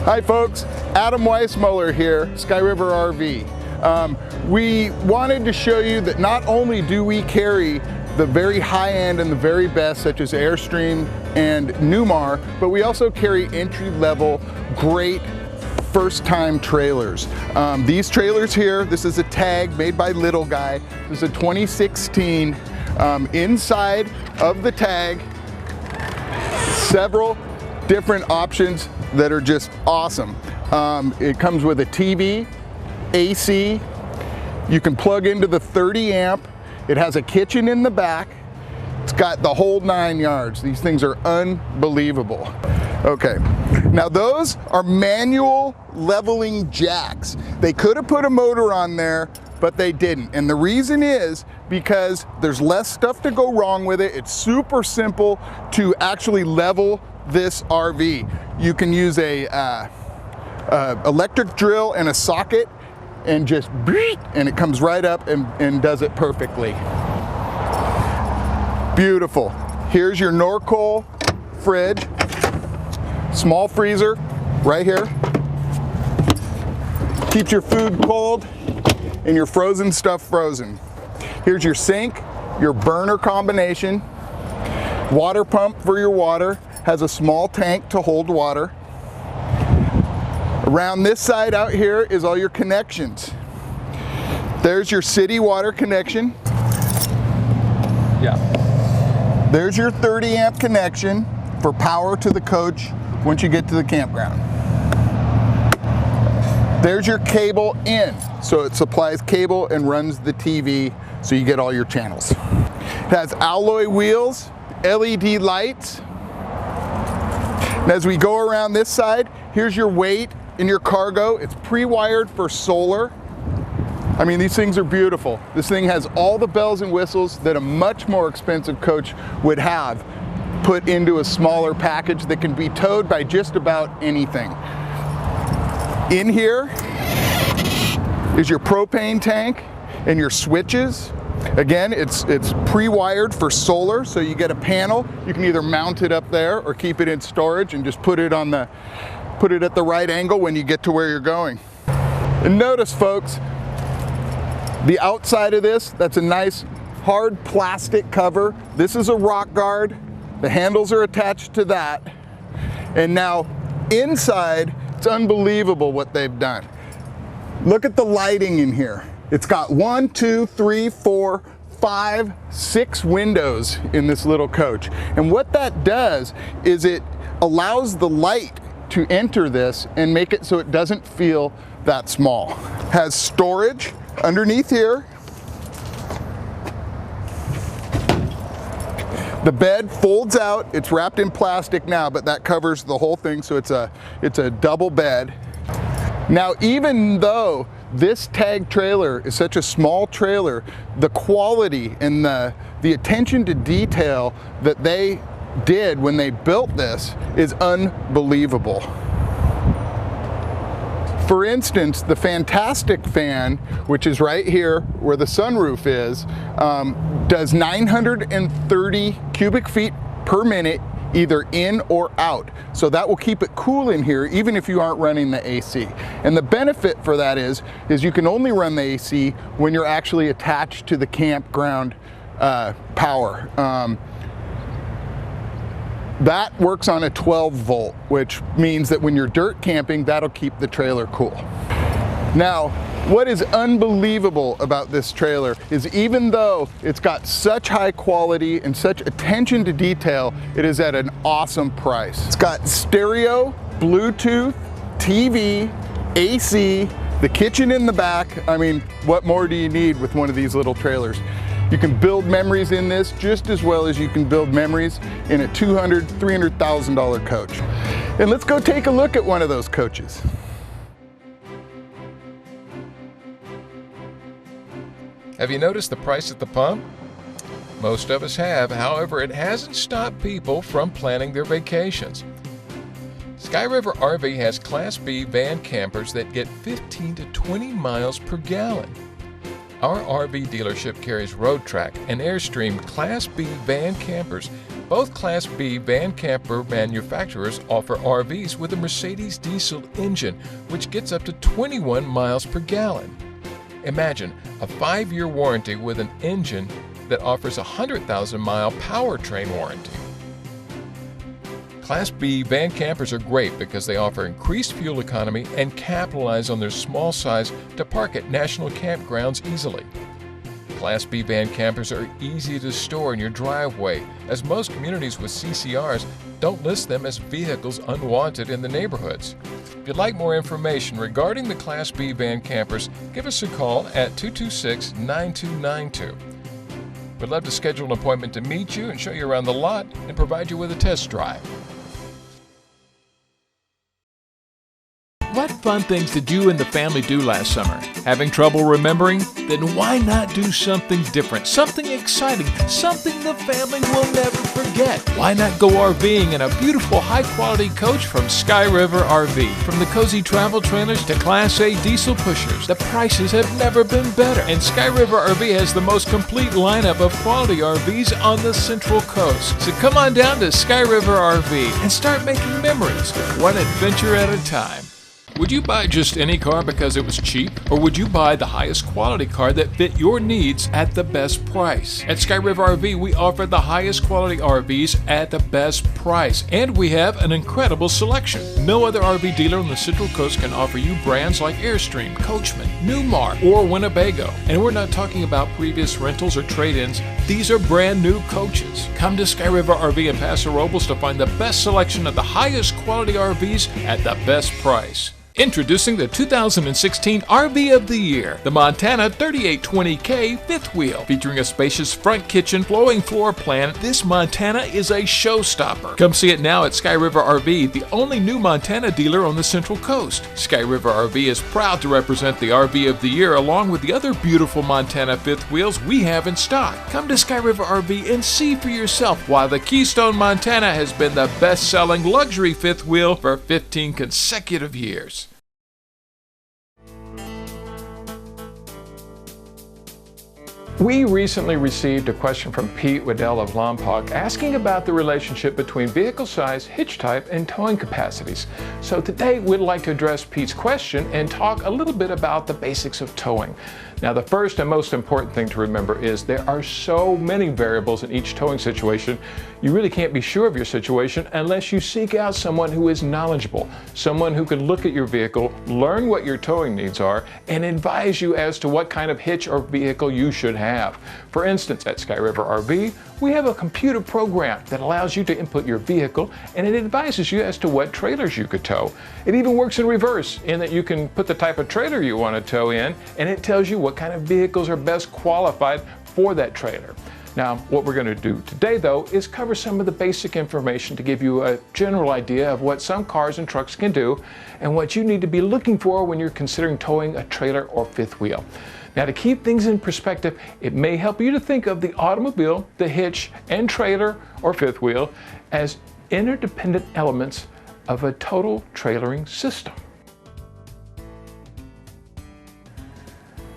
Hi folks, Adam Weissmuller here, Sky River RV. We wanted to show you that not only do we carry the very high end and the very best, such as Airstream and Newmar, but we also carry entry-level, great first-time trailers. These trailers here, this is a tag made by Little Guy. This is a 2016. Inside of the tag, several different options that are just awesome. It comes with a TV, AC, you can plug into the 30 amp, it has a kitchen in the back, it's got the whole 9 yards. These things are unbelievable. Okay, now those are manual leveling jacks. They could have put a motor on there, but they didn't. And the reason is because there's less stuff to go wrong with it. It's super simple to actually level this RV. You can use a electric drill and a socket and just, and it comes right up and does it perfectly. Beautiful. Here's your Norcold fridge, small freezer right here. Keeps your food cold and your frozen stuff frozen. Here's your sink, your burner combination, water pump for your water, has a small tank to hold water. Around this side out here is all your connections. There's your city water connection. Yeah. There's your 30 amp connection for power to the coach once you get to the campground. There's your cable in, so it supplies cable and runs the TV, so you get all your channels. It has alloy wheels, LED lights. And as we go around this side, here's your weight and your cargo. It's pre-wired for solar. I mean, these things are beautiful. This thing has all the bells and whistles that a much more expensive coach would have put into a smaller package that can be towed by just about anything. In here is your propane tank and your switches. Again, it's pre-wired for solar, so you get a panel. You can either mount it up there or keep it in storage and just put it at the right angle when you get to where you're going. And notice, folks, the outside of this, that's a nice hard plastic cover. This is a rock guard. The handles are attached to that. And now inside, it's unbelievable what they've done. Look at the lighting in here. It's got 1, 2, 3, 4, 5, 6 windows in this little coach. And what that does is it allows the light to enter this and make it so it doesn't feel that small. Has storage underneath here. The bed folds out, it's wrapped in plastic now, but that covers the whole thing, so it's a double bed. Now, even though this tag trailer is such a small trailer, the quality and the attention to detail that they did when they built this is unbelievable. For instance, the Fantastic fan, which is right here where the sunroof is, does 930 cubic feet per minute, either in or out. So that will keep it cool in here, even if you aren't running the AC. And the benefit for that is you can only run the AC when you're actually attached to the campground power. That works on a 12 volt, which means that when you're dirt camping, that'll keep the trailer cool. Now, what is unbelievable about this trailer is even though it's got such high quality and such attention to detail, it is at an awesome price. It's got stereo, Bluetooth, TV, AC, the kitchen in the back. I mean, what more do you need with one of these little trailers? You can build memories in this just as well as you can build memories in a $200,000, $300,000 coach. And let's go take a look at one of those coaches. Have you noticed the price at the pump? Most of us have. However, it hasn't stopped people from planning their vacations. Sky River RV has Class B van campers that get 15 to 20 miles per gallon. Our RV dealership carries Road Track and Airstream Class B van campers Both Class B van camper manufacturers offer RVs with a Mercedes diesel engine, which gets up to 21 miles per gallon. Imagine a 5-year warranty with an engine that offers a 100,000-mile powertrain warranty. Class B van campers are great because they offer increased fuel economy and capitalize on their small size to park at national campgrounds easily. Class B van campers are easy to store in your driveway, as most communities with CCRs don't list them as vehicles unwanted in the neighborhoods. If you'd like more information regarding the Class B van campers, give us a call at 226-9292. We'd love to schedule an appointment to meet you and show you around the lot and provide you with a test drive. What fun things did you and the family do last summer? Having trouble remembering? Then why not do something different, something exciting, something the family will never forget? Why not go RVing in a beautiful, high-quality coach from Sky River RV? From the cozy travel trailers to Class A diesel pushers, the prices have never been better. And Sky River RV has the most complete lineup of quality RVs on the Central Coast. So come on down to Sky River RV and start making memories, one adventure at a time. Would you buy just any car because it was cheap? Or would you buy the highest quality car that fit your needs at the best price? At Sky River RV, we offer the highest quality RVs at the best price, and we have an incredible selection. No other RV dealer on the Central Coast can offer you brands like Airstream, Coachman, Newmar, or Winnebago. And we're not talking about previous rentals or trade-ins. These are brand new coaches. Come to Sky River RV in Paso Robles to find the best selection of the highest quality RVs at the best price. Introducing the 2016 RV of the Year, the Montana 3820K fifth wheel. Featuring a spacious front kitchen, flowing floor plan, this Montana is a showstopper. Come see it now at Sky River RV, the only new Montana dealer on the Central Coast. Sky River RV is proud to represent the RV of the Year along with the other beautiful Montana fifth wheels we have in stock. Come to Sky River RV and see for yourself why the Keystone Montana has been the best-selling luxury fifth wheel for 15 consecutive years. We recently received a question from Pete Waddell of Lompoc asking about the relationship between vehicle size, hitch type, and towing capacities. So today we'd like to address Pete's question and talk a little bit about the basics of towing. Now, the first and most important thing to remember is there are so many variables in each towing situation, you really can't be sure of your situation unless you seek out someone who is knowledgeable, someone who can look at your vehicle, learn what your towing needs are, and advise you as to what kind of hitch or vehicle you should have. For instance, at Sky River RV, we have a computer program that allows you to input your vehicle, and it advises you as to what trailers you could tow. It even works in reverse, in that you can put the type of trailer you want to tow in, and it tells you what kind of vehicles are best qualified for that trailer. Now, what we're going to do today, though, is cover some of the basic information to give you a general idea of what some cars and trucks can do and what you need to be looking for when you're considering towing a trailer or fifth wheel. Now, to keep things in perspective, it may help you to think of the automobile, the hitch, and trailer or fifth wheel as interdependent elements of a total trailering system.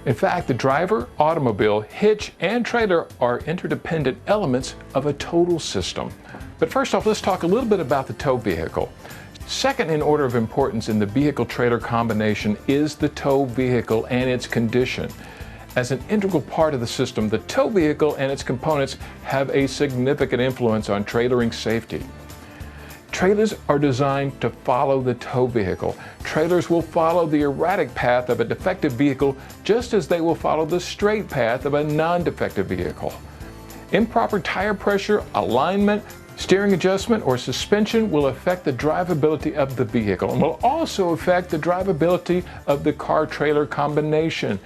In fact, the driver, automobile, hitch, and trailer are interdependent elements of a total system. But first off, let's talk a little bit about the tow vehicle. Second in order of importance in the vehicle-trailer combination is the tow vehicle and its condition. As an integral part of the system, the tow vehicle and its components have a significant influence on trailering safety. Trailers are designed to follow the tow vehicle. Trailers will follow the erratic path of a defective vehicle just as they will follow the straight path of a non-defective vehicle. Improper tire pressure, alignment, steering adjustment, or suspension will affect the drivability of the vehicle and will also affect the drivability of the car-trailer combination.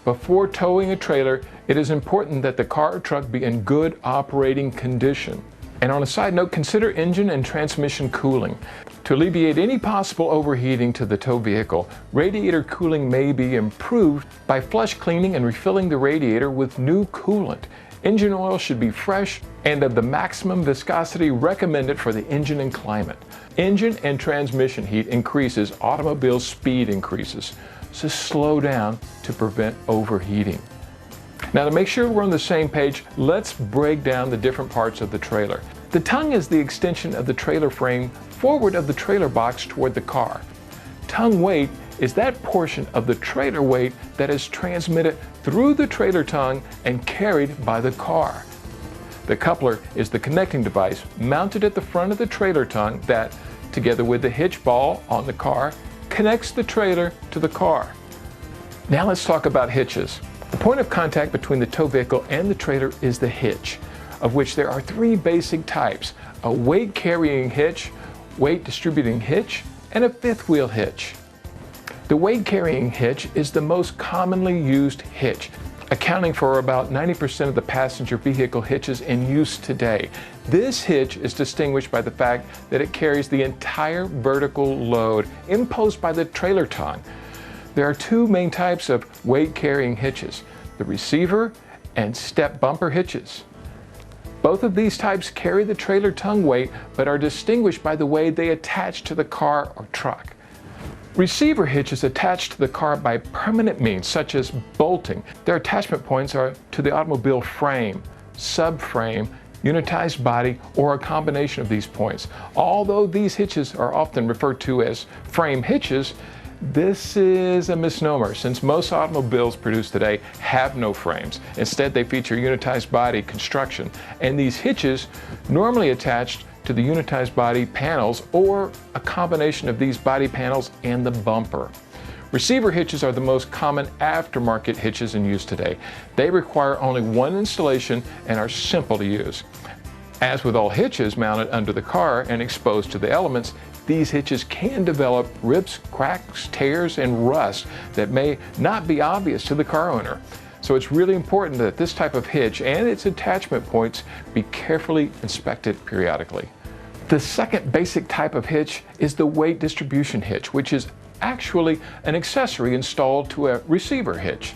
Before towing a trailer, it is important that the car or truck be in good operating condition. And on a side note, consider engine and transmission cooling. To alleviate any possible overheating to the tow vehicle, radiator cooling may be improved by flush cleaning and refilling the radiator with new coolant. Engine oil should be fresh and of the maximum viscosity recommended for the engine and climate. Engine and transmission heat increases, automobile speed increases. So slow down to prevent overheating. Now, to make sure we're on the same page, let's break down the different parts of the trailer. The tongue is the extension of the trailer frame forward of the trailer box toward the car. Tongue weight is that portion of the trailer weight that is transmitted through the trailer tongue and carried by the car. The coupler is the connecting device mounted at the front of the trailer tongue that, together with the hitch ball on the car, connects the trailer to the car. Now let's talk about hitches. The point of contact between the tow vehicle and the trailer is the hitch, of which there are three basic types: a weight-carrying hitch, weight-distributing hitch, and a fifth-wheel hitch. The weight-carrying hitch is the most commonly used hitch, accounting for about 90% of the passenger vehicle hitches in use today. This hitch is distinguished by the fact that it carries the entire vertical load imposed by the trailer tongue. There are two main types of weight-carrying hitches: the receiver and step bumper hitches. Both of these types carry the trailer tongue weight, but are distinguished by the way they attach to the car or truck. Receiver hitches attach to the car by permanent means, such as bolting. Their attachment points are to the automobile frame, subframe, unitized body, or a combination of these points. Although these hitches are often referred to as frame hitches, this is a misnomer, since most automobiles produced today have no frames. Instead, they feature unitized body construction, and these hitches normally attached to the unitized body panels or a combination of these body panels and the bumper. Receiver hitches are the most common aftermarket hitches in use today. They require only one installation and are simple to use. As with all hitches mounted under the car and exposed to the elements, these hitches can develop rips, cracks, tears, and rust that may not be obvious to the car owner. So it's really important that this type of hitch and its attachment points be carefully inspected periodically. The second basic type of hitch is the weight distribution hitch, which is actually an accessory installed to a receiver hitch.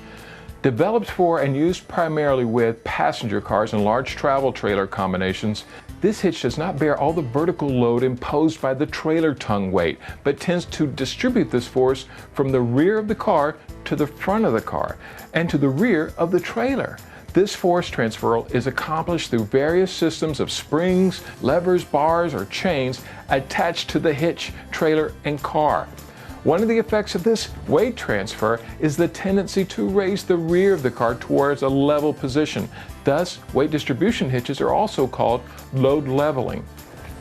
Developed for and used primarily with passenger cars and large travel trailer combinations, this hitch does not bear all the vertical load imposed by the trailer tongue weight, but tends to distribute this force from the rear of the car to the front of the car and to the rear of the trailer. This force transfer is accomplished through various systems of springs, levers, bars, or chains attached to the hitch, trailer, and car. One of the effects of this weight transfer is the tendency to raise the rear of the car towards a level position. Thus, weight distribution hitches are also called load leveling.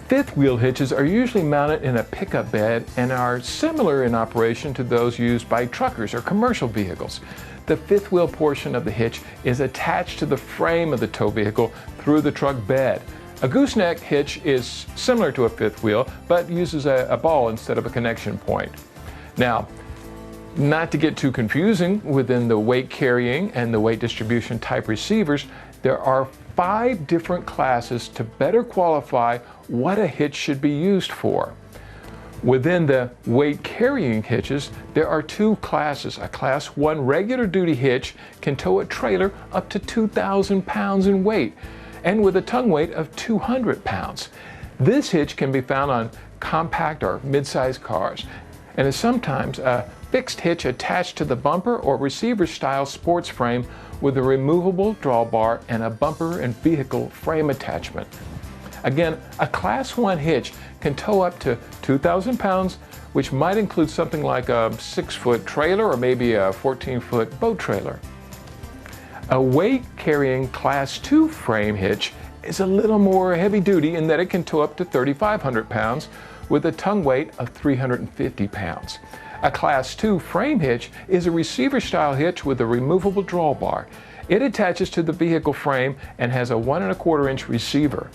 Fifth wheel hitches are usually mounted in a pickup bed and are similar in operation to those used by truckers or commercial vehicles. The fifth wheel portion of the hitch is attached to the frame of the tow vehicle through the truck bed. A gooseneck hitch is similar to a fifth wheel, but uses a ball instead of a connection point. Now, not to get too confusing within the weight carrying and the weight distribution type receivers, there are 5 different classes to better qualify what a hitch should be used for. Within the weight carrying hitches, there are 2 classes. A class 1 regular duty hitch can tow a trailer up to 2,000 pounds in weight and with a tongue weight of 200 pounds. This hitch can be found on compact or mid-sized cars and is sometimes a fixed hitch attached to the bumper or receiver style sports frame with a removable drawbar and a bumper and vehicle frame attachment. Again, a class 1 hitch can tow up to 2,000 pounds, which might include something like a 6-foot trailer or maybe a 14-foot boat trailer. A weight carrying class 2 frame hitch is a little more heavy duty in that it can tow up to 3,500 pounds with a tongue weight of 350 pounds. A class 2 frame hitch is a receiver style hitch with a removable drawbar. It attaches to the vehicle frame and has a 1 1/4 inch receiver.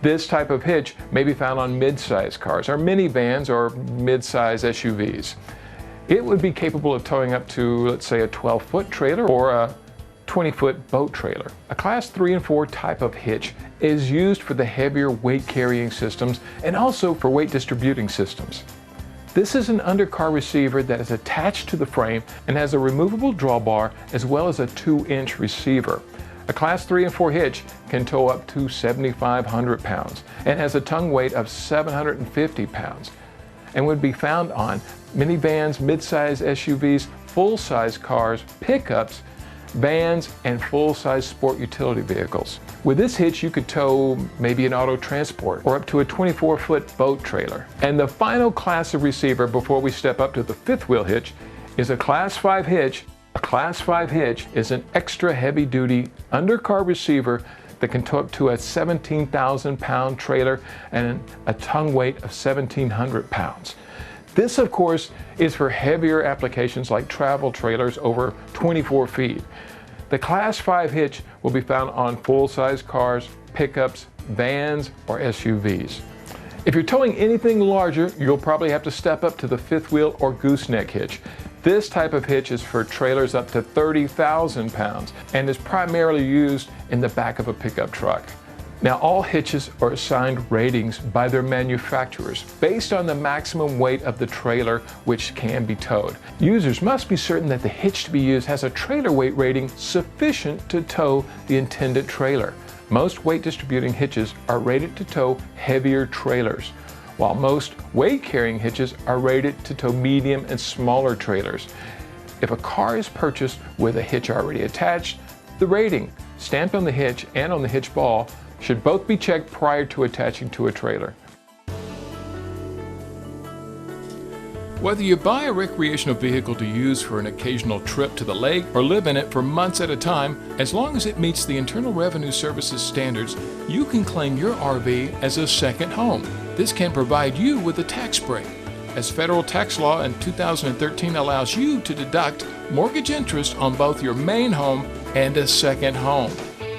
This type of hitch may be found on mid-size cars or minivans or mid-size SUVs. It would be capable of towing up to, let's say, a 12-foot trailer or a 20-foot boat trailer. A class 3 and 4 type of hitch is used for the heavier weight carrying systems and also for weight distributing systems. This is an undercar receiver that is attached to the frame and has a removable drawbar as well as a 2-inch receiver. A class 3 and 4 hitch can tow up to 7,500 pounds and has a tongue weight of 750 pounds and would be found on minivans, mid-size SUVs, full-size cars, pickups, vans, and full-size sport utility vehicles. With this hitch, you could tow maybe an auto transport or up to a 24-foot boat trailer. And the final class of receiver before we step up to the fifth wheel hitch is a Class 5 hitch. A Class 5 hitch is an extra heavy-duty undercar receiver that can tow up to a 17,000-pound trailer and a tongue weight of 1,700 pounds. This, of course, is for heavier applications like travel trailers over 24 feet. The Class 5 hitch will be found on full-size cars, pickups, vans, or SUVs. If you're towing anything larger, you'll probably have to step up to the fifth wheel or gooseneck hitch. This type of hitch is for trailers up to 30,000 pounds and is primarily used in the back of a pickup truck. Now, all hitches are assigned ratings by their manufacturers based on the maximum weight of the trailer which can be towed. Users must be certain that the hitch to be used has a trailer weight rating sufficient to tow the intended trailer. Most weight distributing hitches are rated to tow heavier trailers, while most weight carrying hitches are rated to tow medium and smaller trailers. If a car is purchased with a hitch already attached, the rating stamped on the hitch and on the hitch ball should both be checked prior to attaching to a trailer. Whether you buy a recreational vehicle to use for an occasional trip to the lake or live in it for months at a time, as long as it meets the Internal Revenue Service's standards, you can claim your RV as a second home. This can provide you with a tax break, as federal tax law in 2013 allows you to deduct mortgage interest on both your main home and a second home.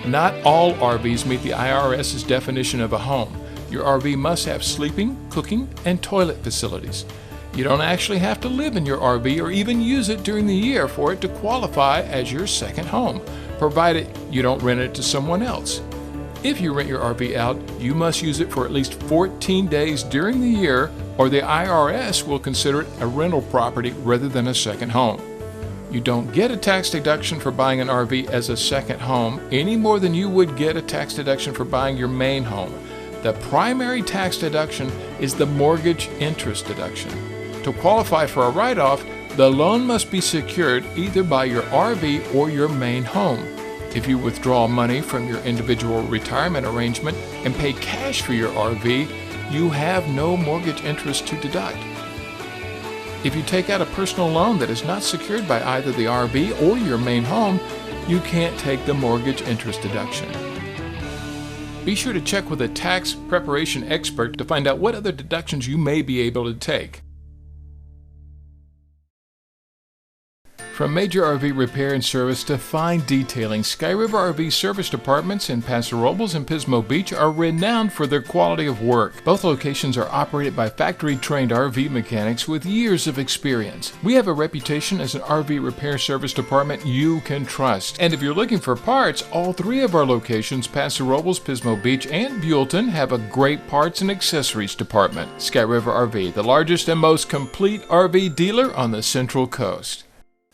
Not all RVs meet the IRS's definition of a home. Your RV must have sleeping, cooking, and toilet facilities. You don't actually have to live in your RV or even use it during the year for it to qualify as your second home, provided you don't rent it to someone else. If you rent your RV out, you must use it for at least 14 days during the year, or the IRS will consider it a rental property rather than a second home. You don't get a tax deduction for buying an RV as a second home any more than you would get a tax deduction for buying your main home. The primary tax deduction is the mortgage interest deduction. To qualify for a write-off, the loan must be secured either by your RV or your main home. If you withdraw money from your individual retirement arrangement and pay cash for your RV, you have no mortgage interest to deduct. If you take out a personal loan that is not secured by either the RV or your main home, you can't take the mortgage interest deduction. Be sure to check with a tax preparation expert to find out what other deductions you may be able to take. From major RV repair and service to fine detailing, Sky River RV service departments in Paso Robles and Pismo Beach are renowned for their quality of work. Both locations are operated by factory-trained RV mechanics with years of experience. We have a reputation as an RV repair service department you can trust. And if you're looking for parts, all three of our locations, Paso Robles, Pismo Beach, and Buellton, have a great parts and accessories department. Sky River RV, the largest and most complete RV dealer on the Central Coast.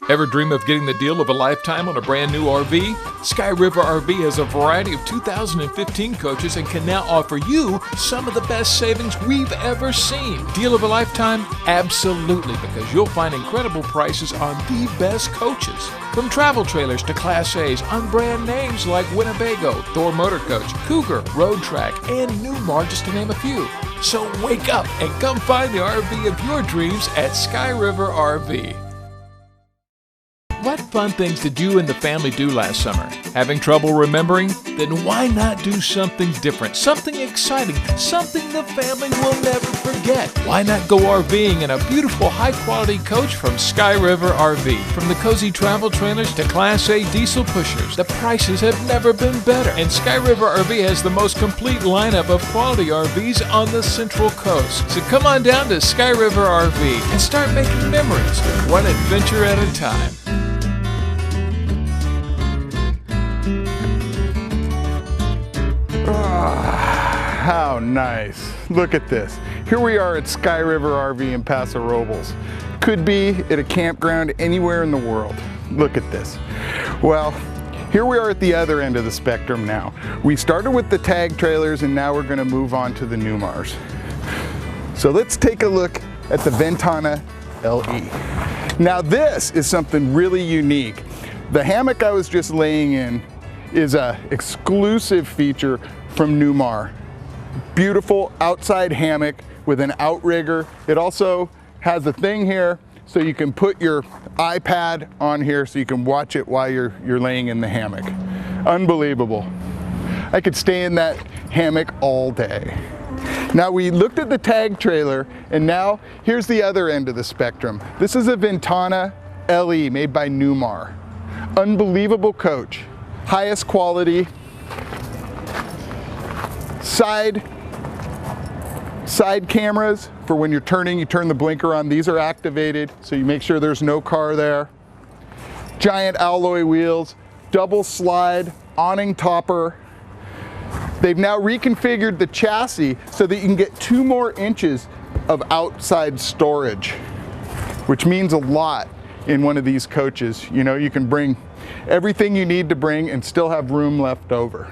Ever dream of getting the deal of a lifetime on a brand new RV? Sky River RV has a variety of 2015 coaches and can now offer you some of the best savings we've ever seen. Deal of a lifetime? Absolutely, because you'll find incredible prices on the best coaches. From travel trailers to Class A's on brand names like Winnebago, Thor Motor Coach, Cougar, Road Track, and Newmar, just to name a few. So wake up and come find the RV of your dreams at Sky River RV. What fun things did you and the family do last summer? Having trouble remembering? Then why not do something different, something exciting, something the family will never forget? Why not go RVing in a beautiful high-quality coach from Sky River RV? From the cozy travel trailers to Class A diesel pushers, the prices have never been better. And Sky River RV has the most complete lineup of quality RVs on the Central Coast. So come on down to Sky River RV and start making memories, one adventure at a time. How nice. Look at this. Here we are at Sky River RV in Paso Robles. Could be at a campground anywhere in the world. Look at this. Well, here we are at the other end of the spectrum now. We started with the tag trailers and now we're going to move on to the Newmars. So let's take a look at the Ventana LE. Now this is something really unique. The hammock I was just laying in is an exclusive feature from Newmar. Beautiful outside hammock with an outrigger. It also has a thing here so you can put your iPad on here so you can watch it while you're laying in the hammock. Unbelievable. I could stay in that hammock all day. Now we looked at the tag trailer, and now here's the other end of the spectrum. This is a Ventana LE made by Newmar. Unbelievable coach. Highest quality. Side cameras for when you're turning, you turn the blinker on. These are activated, so you make sure there's no car there. Giant alloy wheels, double slide, awning topper. They've now reconfigured the chassis so that you can get 2 more inches of outside storage, which means a lot in one of these coaches. You know, you can bring everything you need to bring and still have room left over.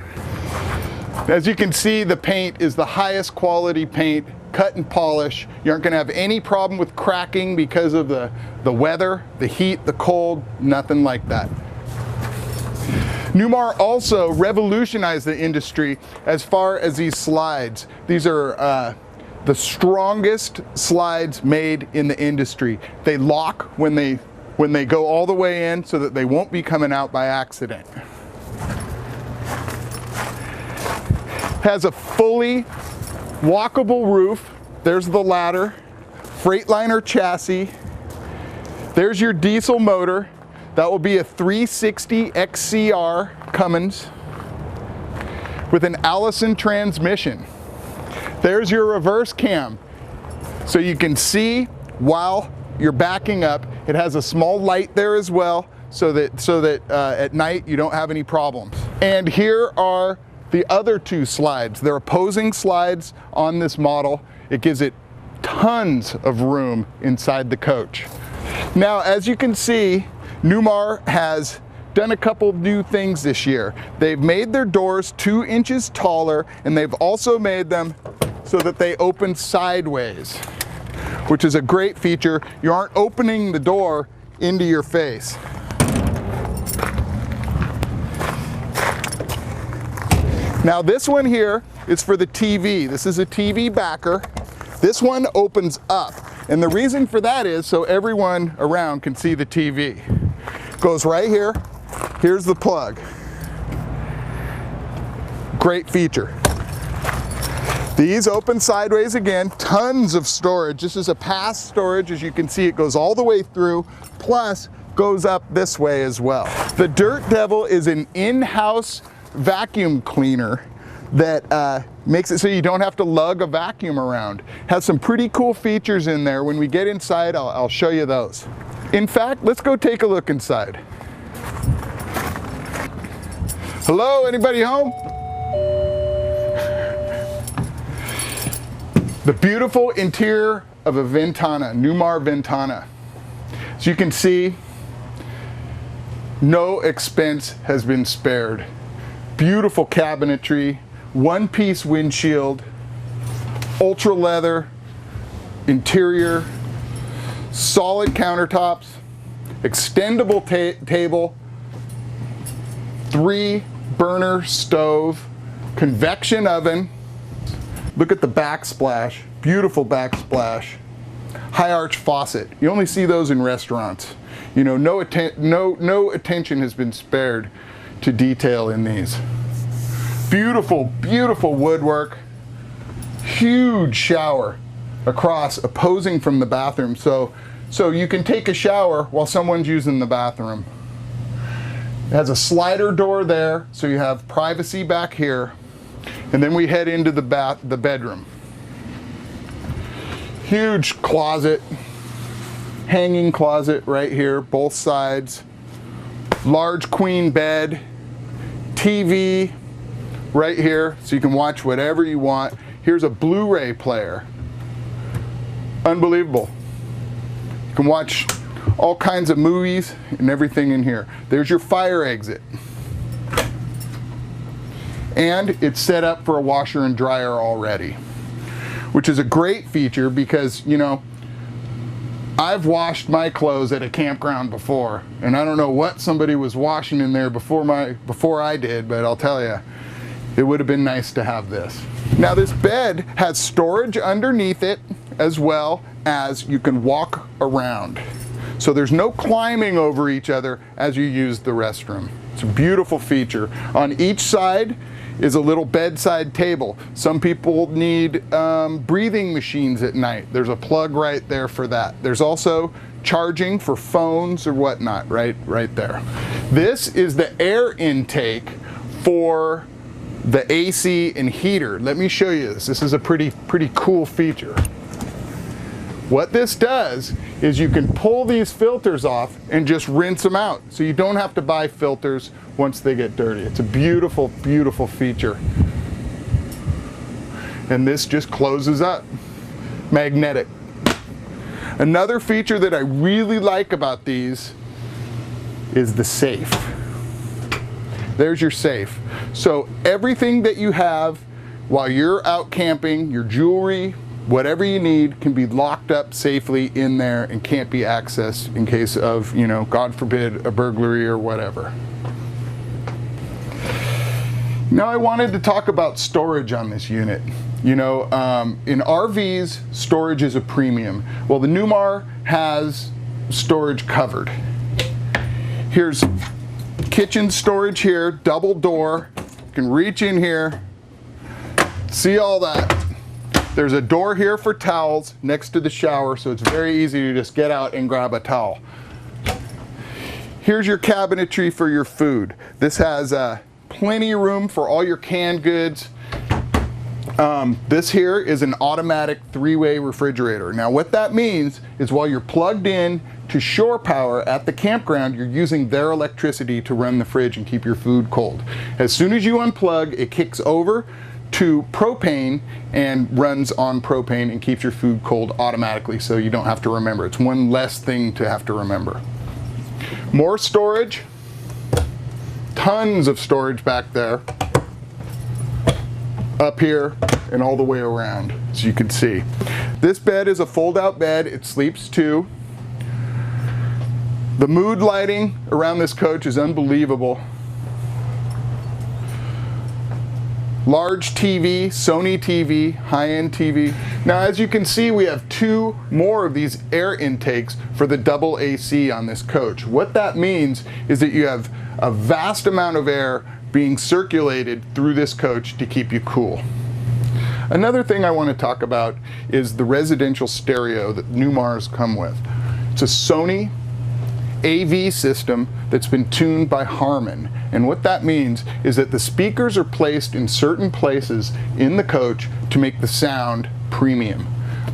As you can see, the paint is the highest quality paint, cut and polish. You aren't gonna have any problem with cracking because of the weather, the heat, the cold, nothing like that. Newmar also revolutionized the industry as far as these slides. These are the strongest slides made in the industry. They lock when they go all the way in so that they won't be coming out by accident. Has a fully walkable roof. There's the ladder. Freightliner chassis. There's your diesel motor. That will be a 360 XCR Cummins with an Allison transmission. There's your reverse cam, so you can see while you're backing up. It has a small light there as well, so that at night you don't have any problems. And here are the other 2 slides. They're opposing slides on this model. It gives it tons of room inside the coach. Now, as you can see, Newmar has done a couple new things this year. They've made their doors 2 inches taller, and they've also made them so that they open sideways, which is a great feature. You aren't opening the door into your face. Now this one here is for the TV. This is a TV backer. This one opens up, and the reason for that is so everyone around can see the TV. Goes right here. Here's the plug. Great feature. These open sideways again, tons of storage. This is a pass storage. As you can see, it goes all the way through, plus goes up this way as well. The Dirt Devil is an in-house vacuum cleaner that makes it so you don't have to lug a vacuum around. Has some pretty cool features in there. When we get inside, I'll show you those. In fact, let's go take a look inside. Hello, anybody home? The beautiful interior of a Ventana, Newmar Ventana. As you can see, no expense has been spared. Beautiful cabinetry, 1-piece windshield, ultra leather interior, solid countertops, extendable table, 3-burner stove, convection oven. Look at the backsplash, beautiful backsplash, high arch faucet. You only see those in restaurants. You know, no attention has been spared to detail in these. Beautiful, beautiful woodwork, huge shower across opposing from the bathroom. So you can take a shower while someone's using the bathroom. It has a slider door there, so you have privacy back here. And then we head into the bedroom. Huge closet, hanging closet right here, both sides. Large queen bed, TV right here, so you can watch whatever you want. Here's a Blu-ray player. Unbelievable. You can watch all kinds of movies and everything in here. There's your fire exit. And it's set up for a washer and dryer already, which is a great feature because, you know, I've washed my clothes at a campground before, and I don't know what somebody was washing in there before I did, but I'll tell you, it would have been nice to have this. Now this bed has storage underneath it, as well as you can walk around. So there's no climbing over each other as you use the restroom. It's a beautiful feature. On each side is a little bedside table. Some people need breathing machines at night. There's a plug right there for that. There's also charging for phones or whatnot right there. This is the air intake for the AC and heater. Let me show you this. This is a pretty cool feature. What this does is you can pull these filters off and just rinse them out. So you don't have to buy filters once they get dirty. It's a beautiful, beautiful feature. And this just closes up. Magnetic. Another feature that I really like about these is the safe. There's your safe. So everything that you have while you're out camping, your jewelry, whatever you need, can be locked up safely in there and can't be accessed in case of, you know, God forbid, a burglary or whatever. Now I wanted to talk about storage on this unit. You know, in RVs, storage is a premium. Well, the Newmar has storage covered. Here's kitchen storage here, double door. You can reach in here, see all that. There's a door here for towels next to the shower, so it's very easy to just get out and grab a towel. Here's your cabinetry for your food. This has plenty of room for all your canned goods. This here is an automatic 3-way refrigerator. Now what that means is while you're plugged in to shore power at the campground, you're using their electricity to run the fridge and keep your food cold. As soon as you unplug, it kicks over to propane and runs on propane and keeps your food cold automatically, so you don't have to remember. It's one less thing to have to remember. More storage, tons of storage back there, up here and all the way around, as you can see. This bed is a fold-out bed. It sleeps two. The mood lighting around this coach is unbelievable. Large TV, Sony TV, high-end TV. Now as you can see, we have 2 more of these air intakes for the double AC on this coach. What that means is that you have a vast amount of air being circulated through this coach to keep you cool. Another thing I want to talk about is the residential stereo that Newmars come with. It's a Sony AV system that's been tuned by Harman. And what that means is that the speakers are placed in certain places in the coach to make the sound premium.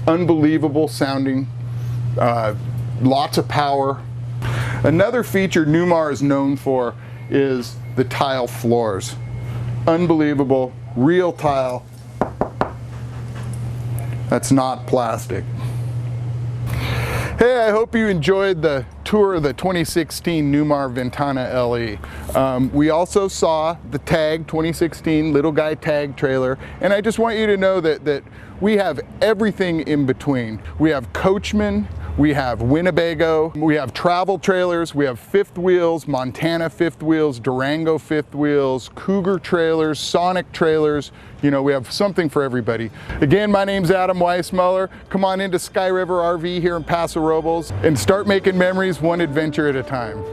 Unbelievable sounding, lots of power. Another feature Newmar is known for is the tile floors. Unbelievable, real tile. That's not plastic. Hey, I hope you enjoyed the tour of the 2016 Newmar Ventana LE. We also saw the Tag 2016 Little Guy Tag trailer, and I just want you to know that we have everything in between. We have Coachmen, we have Winnebago, we have travel trailers, we have fifth wheels, Montana fifth wheels, Durango fifth wheels, Cougar trailers, Sonic trailers. You know, we have something for everybody. Again, my name's Adam Weissmuller. Come on into Sky River RV here in Paso Robles and start making memories one adventure at a time.